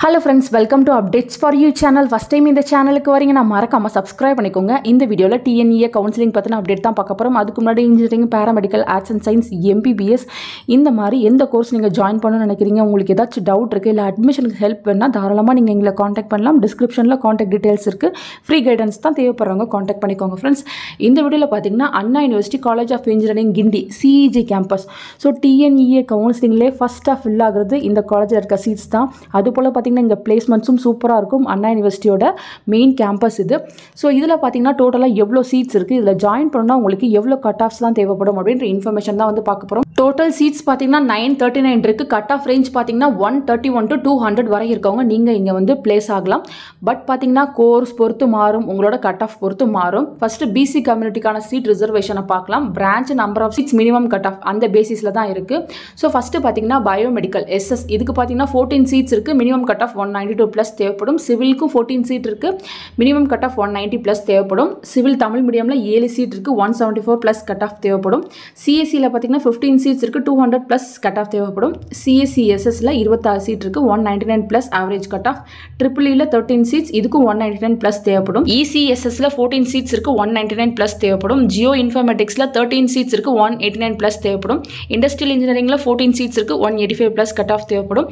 Hello friends, welcome to Updates for You channel. First time இந்த சேனலுக்கு வரீங்க நான் மறக்காம subscribe பண்ணிக்கோங்க. இந்த வீடியோல TNEA கவுன்சிலிங் பத்தின அப்டேட் தான் பார்க்க போறோம். அதுக்கு முன்னாடி engineering, paramedical, arts and science, MBBS இந்த மாதிரி எந்த கோர்ஸ் நீங்க ஜாயின் பண்ணனும்னு நினைக்கிறீங்க, உங்களுக்கு ஏதாச்சும் டவுட் இருக்கு இல்ல அட்மிஷனுக்கு ஹெல்ப் வேணா தாராளமா நீங்க எங்களை கான்டாக்ட் பண்ணலாம். டிஸ்கிரிப்ஷன்ல கான்டாக்ட் டீடைல்ஸ் இருக்கு. ஃப்ரீ கைடன்ஸ் தான் தேவைப்படுறவங்க கான்டாக்ட் பண்ணிக்கோங்க फ्रेंड्स. இந்த வீடியோல பாத்தீங்கன்னா Anna university college of engineering Guindy CEG campus. So TNEA கவுன்சிலிங்லேயே ஃபர்ஸ்ட்டாக ஃபில் ஆகுறது இந்த காலேஜில் இருக்க சீட்ஸ் தான். அதுபோல் பார்த்தீங்கன்னா இங்கே பிளேஸ்மெண்ட்ஸும் சூப்பராக இருக்கும். அண்ணா யூனிவர்சிட்டியோட மெயின் கேம்பஸ் இது. ஸோ இதில் பார்த்தீங்கன்னா டோட்டலாக எவ்வளோ சீட்ஸ் இருக்குது, இதில் ஜாயின் பண்ணால் உங்களுக்கு எவ்வளோ கட் ஆஃப்ஸ்லாம் தேவைப்படும் அப்படின்ற இன்ஃபர்மேஷன் தான் வந்து பார்க்க போகிறோம். டோட்டல் சீட்ஸ் பார்த்தீங்கன்னா 939 இருக்குது. கட் ஆஃப் ரேஞ்ச் பார்த்தீங்கன்னா 131 to 200 வரை இருக்கவங்க நீங்கள் இங்கே வந்து பிளேஸ் ஆகலாம். பட் பார்த்தீங்கன்னா கோர்ஸ் பொறுத்து மாறும், உங்களோட கட் ஆஃப் பொறுத்து மாறும். ஃபஸ்ட்டு BC கம்யூனிட்டிக்கான சீட் ரிசர்வேஷனை பார்க்கலாம். Branch number of seats minimum cut off அந்த பேசிஸில் தான் இருக்குது. ஸோ ஃபஸ்ட்டு பார்த்தீங்கன்னா பயோமெடிக்கல் SS இதுக்கு பார்த்தீங்கன்னா 14 சீட்ஸ் இருக்குது. மினிமம் கட் ஆஃப் 192 ப்ளஸ் தேவைப்படும். சிவிலுக்கும் 14 சீட் இருக்குது. மினிமம் கட் ஆஃப் 190 ப்ளஸ் தேவைப்படும். சிவில் தமிழ் மீடியமில் 7 சீட் இருக்குது. 174 ப்ளஸ் கட் ஆஃப் தேவைப்படும். CSCயில் பார்த்தீங்கன்னா 15 சீட்ஸ் இருக்குது. 200 ப்ளஸ் கட் ஆஃப் தேவைப்படும். CSCSSல 26 சீட் இருக்குது. 199 ப்ளஸ் ஆவரேஜ் கட் ஆஃப். EEEல 13 சீட்ஸ், இதுக்கும் 199 ப்ளஸ் தேவைப்படும். ECSSல 14 சீட்ஸ் இருக்குது. 199 ப்ளஸ் தேவைப்படும். ஜியோ இன்ஃபர்மேட்டிக்ஸில் 13 சீட்ஸ் இருக்குது. 189 ப்ளஸ் தேவைப்படும். இண்டஸ்ட்ரியல் இன்ஜினியரிங்கில் 14 சீட்ஸ் இருக்குது. 185 ப்ளஸ் கட் ஆஃப் தேவைப்படும்.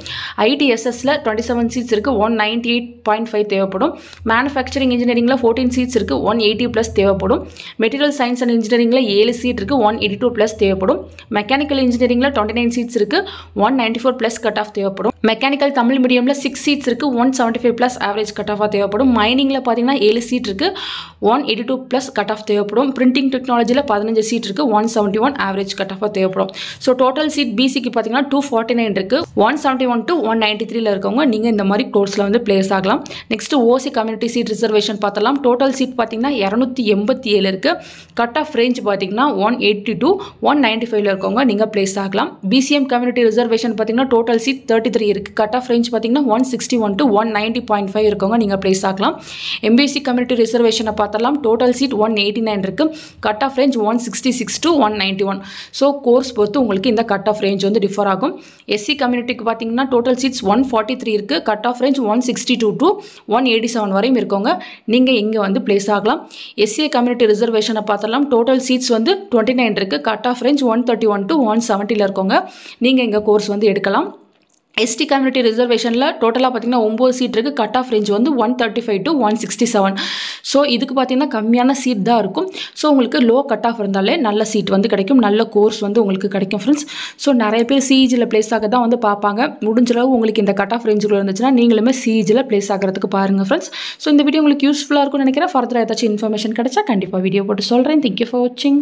ITSSல 27 சீட்ஸ் இருக்குது. 198.5 தேவைப்படும். மேனுஃபேக்சரிங் இன்ஜினியரிங்கில் 14 சீட்ஸ் இருக்குது. 180 ப்ளஸ் தேவைப்படும். மெட்டீரியல் சயின்ஸ் அண்ட் இன்ஜினியரிங்கில் 7 சீட் இருக்குது. 182 ப்ளஸ் தேவைப்படும். மெக்கானிக்கல் இன்ஜினியரிங்கில் 29 சீட்ஸ் இருக்குது. 194 ப்ளஸ் கட் ஆஃப் தேவைப்படும். மெக்கானிக்கல் தமிழ் மீடியமில் 6 சீட்ஸ் இருக்குது. 175 ப்ளஸ் ஆவரேஜ் கட் ஆஃபாக தேவைப்படும். மைனிங்கில் பார்த்தீங்கன்னா 7 சீட் இருக்குது. 182 ப்ளஸ் கட் ஆஃப் தேவைப்படும். பிரிண்டிங் டெக்னாலஜியில் 15 சீட் இருக்குது. 171 ஆவரேஜ் கட் ஆஃபாக தேவைப்படும். ஸோ டோட்டல் சீட் BCக்கு பார்த்தீங்கன்னா 249 இருக்குது. 171 to 193ல இருக்கவங்க நீங்கள் இந்த மாதிரி கோர்ஸில் வந்து பிளேஸ் ஆகலாம். Next OC community seat reservation பார்த்தலாம். டோட்டல் சீட் பார்த்தீங்கன்னா 287 இருக்குது. கட் ஆஃப் ரேஞ்ச் பார்த்தீங்கன்னா 180 to 195ல இருக்கவங்க நீங்கள் பிளேஸ் ஆகலாம். BCM கம்யூனிட்டி ரிசர்வேஷன் பார்த்தீங்கன்னா டோட்டல் சீட் 33 இருக்குது. கட் ஆஃப் ரேஞ்ச் பார்த்தீங்கன்னா 161 to 190.5 இருக்கவங்க நீங்கள் பிளேஸ் ஆகலாம். MBC கம்யூனிட்டி ரிசர்வேஷனை பார்த்தலாம். டோட்டல் சீட் 189 இருக்குது. Cut off range 166 to 191. So course பொறுத்து உங்களுக்கு இந்த கட் ஆஃப் ரேஞ்ச் வந்து டிஃபர் ஆகும். SC கம்யூனிட்டிக்கு பார்த்தீங்கன்னா டோட்டல் சீட்ஸ் 143 இருக்குது. கட் ஆஃப் ரேஞ்ச் 162 to 187 வரையும் இருக்கவங்க நீங்கள் இங்கே வந்து பிளேஸ் ஆகலாம். SCA கம்யூனிட்டி ரிசர்வேஷனை பார்த்தலாம். டோட்டல் சீட்ஸ் வந்து 29 இருக்குது. கட் ஆஃப் ரேஞ்ச் 131 to 170ல இருக்கவங்க நீங்கள் இங்கே கோர்ஸ் வந்து எடுக்கலாம். ST கம்யூனிட்டி ரிசர்வேஷனில் டோட்டலாக பார்த்தீங்கன்னா 9 சீட் இருக்குது. கட் ஆஃப் ரேஞ்ச் வந்து 135 to 167. ஸோ இதுக்கு பார்த்தீங்கன்னா கம்மியான சீட் தான் இருக்கும். ஸோ உங்களுக்கு லோ கட் ஆஃப் இருந்தாலே நல்ல சீட் வந்து கிடைக்கும், நல்ல கோர்ஸ் வந்து உங்களுக்கு கிடைக்கும் ஃப்ரெண்ட்ஸ். ஸோ நிறைய பேர் CEGல பிளேஸ் ஆக தான் வந்து பார்ப்பாங்க. முடிஞ்சளவு உங்களுக்கு இந்த கட் ஆஃப் ரேஞ்சுக்குள்ள இருந்துச்சுன்னா நீங்களுமே CEGல பிளேஸ் ஆகிறதுக்கு பாருங்கள் ஃப்ரெண்ட்ஸ். ஸோ இந்த வீடியோ உங்களுக்கு யூஸ்ஃபுல்லாக இருக்கும்னு நினைக்கிறேன். ஃபர்தராக ஏதாச்சும் இன்ஃபர்மேஷன் கிடைச்சா கண்டிப்பாக வீடியோ போட்டு சொல்கிறேன். தேங்க்யூ ஃபார் வாட்சிங்.